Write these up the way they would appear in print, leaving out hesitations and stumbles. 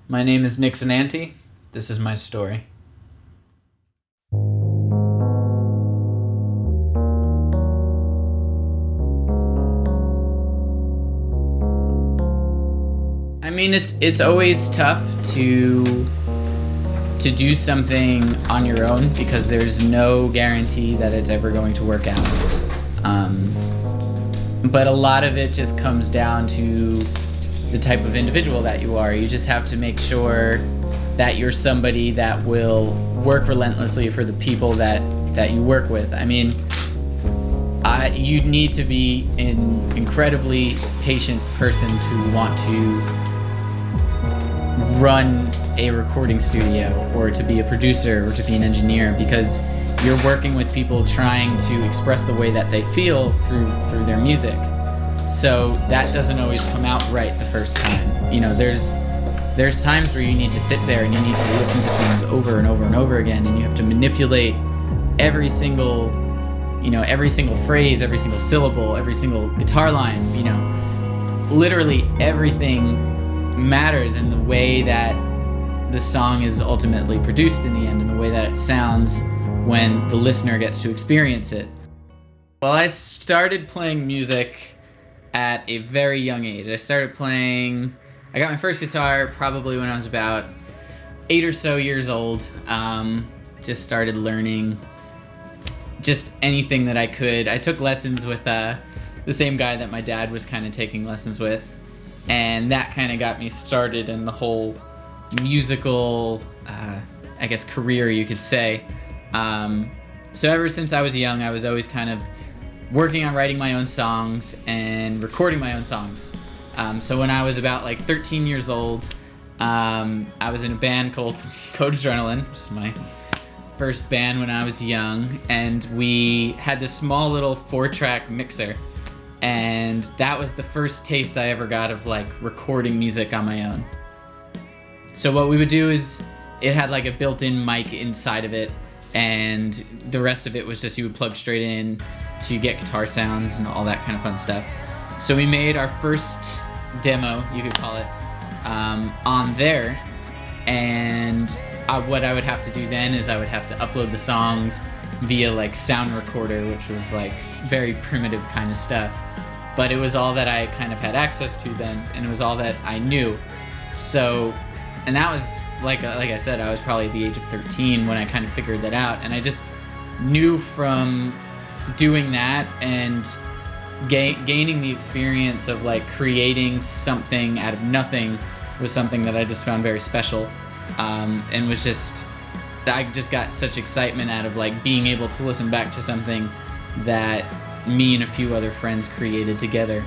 My name is Nick Zinnanti. This is my story. I mean, it's always tough to do something on your own because there's no guarantee that it's ever going to work out. But a lot of it just comes down to the type of individual that you are. You just have to make sure that you're somebody that will work relentlessly for the people that you work with. I mean, you need to be an incredibly patient person to want to run a recording studio or to be a producer or to be an engineer, because you're working with people trying to express the way that they feel through their music. So that doesn't always come out right the first time. You know, there's times where you need to sit there and you need to listen to things over and over and over again, and you have to manipulate every single phrase, every single syllable, every single guitar line. You know, literally everything matters in the way that the song is ultimately produced in the end, and the way that it sounds when the listener gets to experience it. Well, I started playing music at a very young age. I got my first guitar probably when I was about 8 or so years old. Just started learning just anything that I could. I took lessons with the same guy that my dad was kind of taking lessons with, and that kind of got me started in the whole musical, career, you could say. So ever since I was young, I was always kind of working on writing my own songs and recording my own songs. So when I was about 13 years old, I was in a band called Code Adrenaline, which is my first band when I was young, and we had this small little 4-track mixer, and that was the first taste I ever got of recording music on my own. So what we would do is, it had a built-in mic inside of it, and the rest of it was just you would plug straight in to get guitar sounds and all that kind of fun stuff. So we made our first demo, you could call it, on there, and what I would have to do then is I would have to upload the songs via Sound Recorder, which was very primitive kind of stuff, but it was all that I kind of had access to then, and it was all that I knew. So, and that was like I said, I was probably at the age of 13 when I kind of figured that out, and I just knew from doing that and gaining the experience of creating something out of nothing was something that I just found very special, and I just got such excitement out of being able to listen back to something that me and a few other friends created together.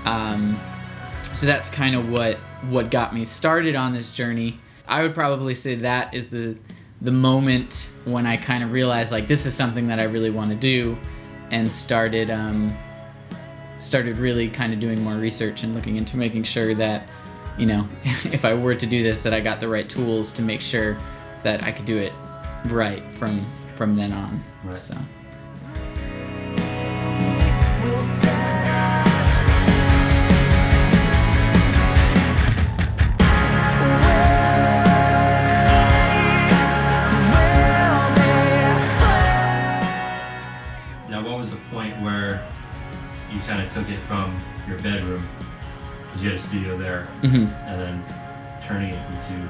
So that's kind of what got me started on this journey. I would probably say that is the moment when I kind of realized this is something that I really want to do, and started really kind of doing more research and looking into making sure that, you know, if I were to do this, that I got the right tools to make sure that I could do it right from then on. Right. So. Now, what was the point where you kind of took it from your bedroom, because you had a studio there, Mm-hmm. and then turning it into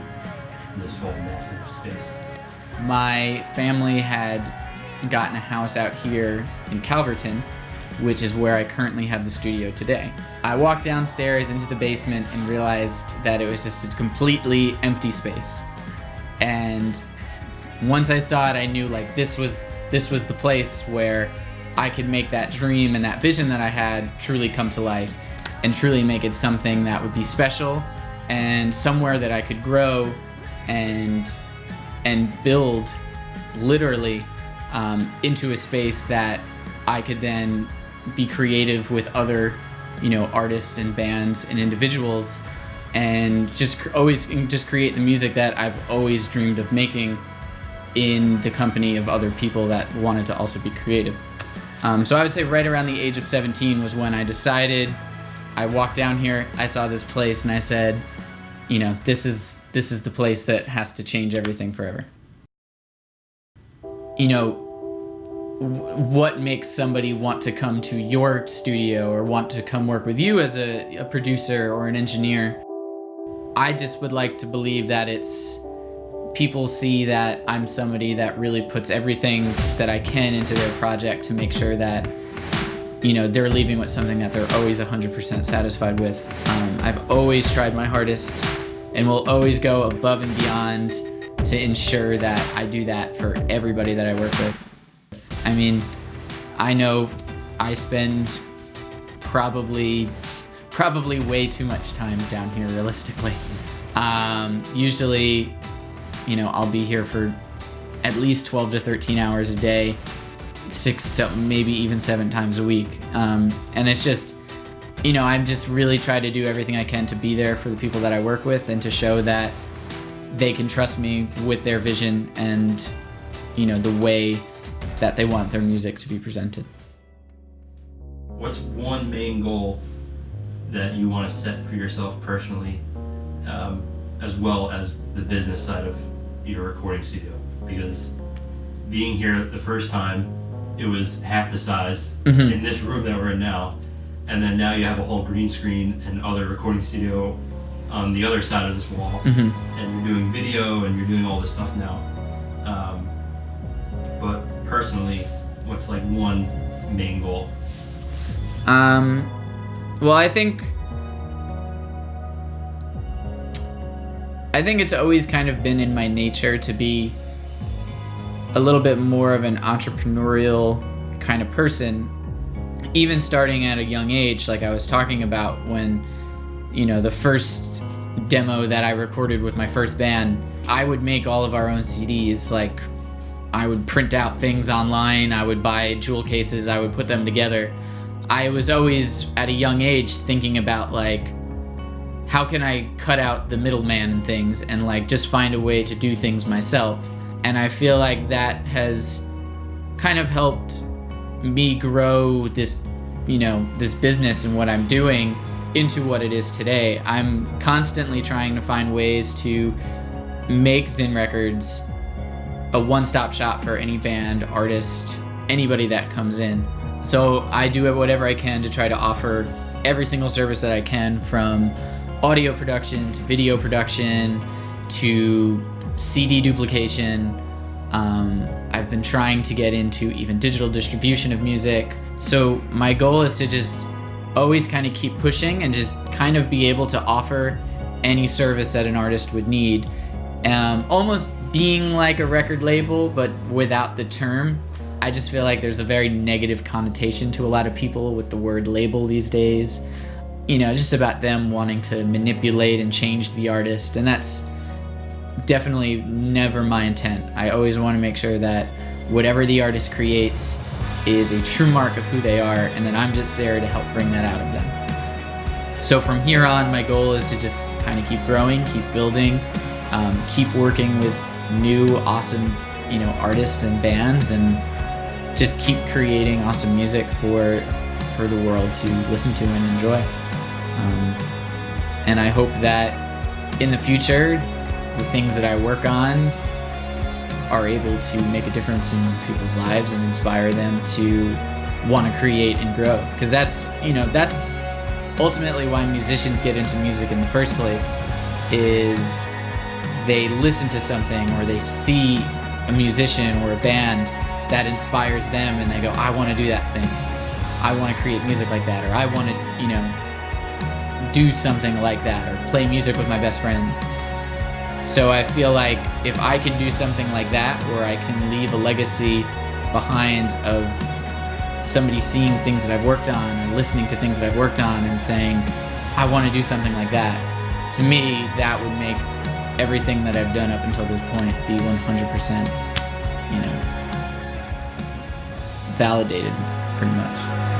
this whole massive space? My family had gotten a house out here in Calverton, which is where I currently have the studio today. I walked downstairs into the basement and realized that it was just a completely empty space. And once I saw it, I knew this was the place where I could make that dream and that vision that I had truly come to life, and truly make it something that would be special, and somewhere that I could grow and build literally into a space that I could then be creative with other, artists and bands and individuals, and just create the music that I've always dreamed of making in the company of other people that wanted to also be creative. So I would say right around the age of 17 was when I decided. I walked down here, I saw this place, and I said, this is the place that has to change everything forever. What makes somebody want to come to your studio or want to come work with you as a producer or an engineer? I just would like to believe that it's people see that I'm somebody that really puts everything that I can into their project to make sure that they're leaving with something that they're always 100% satisfied with. I've always tried my hardest and will always go above and beyond to ensure that I do that for everybody that I work with. I mean, I know I spend probably way too much time down here realistically. Usually, I'll be here for at least 12 to 13 hours a day, 6 to maybe even 7 times a week. And it's just, I'm just really trying to do everything I can to be there for the people that I work with and to show that they can trust me with their vision and, the way that they want their music to be presented. What's one main goal that you want to set for yourself personally, as well as the business side of your recording studio? Because being here the first time, it was half the size in this room that we're in now, and then now you have a whole green screen and other recording studio on the other side of this wall, and you're doing video and you're doing all this stuff now. But personally, what's like one main goal? Well, I think it's always kind of been in my nature to be a little bit more of an entrepreneurial kind of person, even starting at a young age, like I was talking about when, the first demo that I recorded with my first band, I would make all of our own CDs. Like, I would print out things online, I would buy jewel cases, I would put them together. I was always, at a young age, thinking about, like, how can I cut out the middleman and things and, like, just find a way to do things myself. And I feel like that has kind of helped me grow this, this business and what I'm doing into what it is today. I'm constantly trying to find ways to make Zin Records a one-stop shop for any band, artist, anybody that comes in. So I do whatever I can to try to offer every single service that I can, from audio production to video production to CD duplication. I've been trying to get into even digital distribution of music. So my goal is to just always kind of keep pushing and just kind of be able to offer any service that an artist would need. Almost being like a record label, but without the term. I just feel like there's a very negative connotation to a lot of people with the word label these days. Just about them wanting to manipulate and change the artist, and that's definitely never my intent. I always want to make sure that whatever the artist creates is a true mark of who they are, and then I'm just there to help bring that out of them. So from here on, my goal is to just kind of keep growing, keep building, keep working with new awesome artists and bands, and just keep creating awesome music for the world to listen to and enjoy. And I hope that in the future, the things that I work on are able to make a difference in people's lives and inspire them to want to create and grow. Because that's ultimately why musicians get into music in the first place, is they listen to something or they see a musician or a band that inspires them, and they go, I want to do that thing. I want to create music like that, or I want to, do something like that, or play music with my best friends. So I feel like if I can do something like that, where I can leave a legacy behind of somebody seeing things that I've worked on, or listening to things that I've worked on and saying, I want to do something like that, to me, that would make everything that I've done up until this point be 100%, validated, pretty much.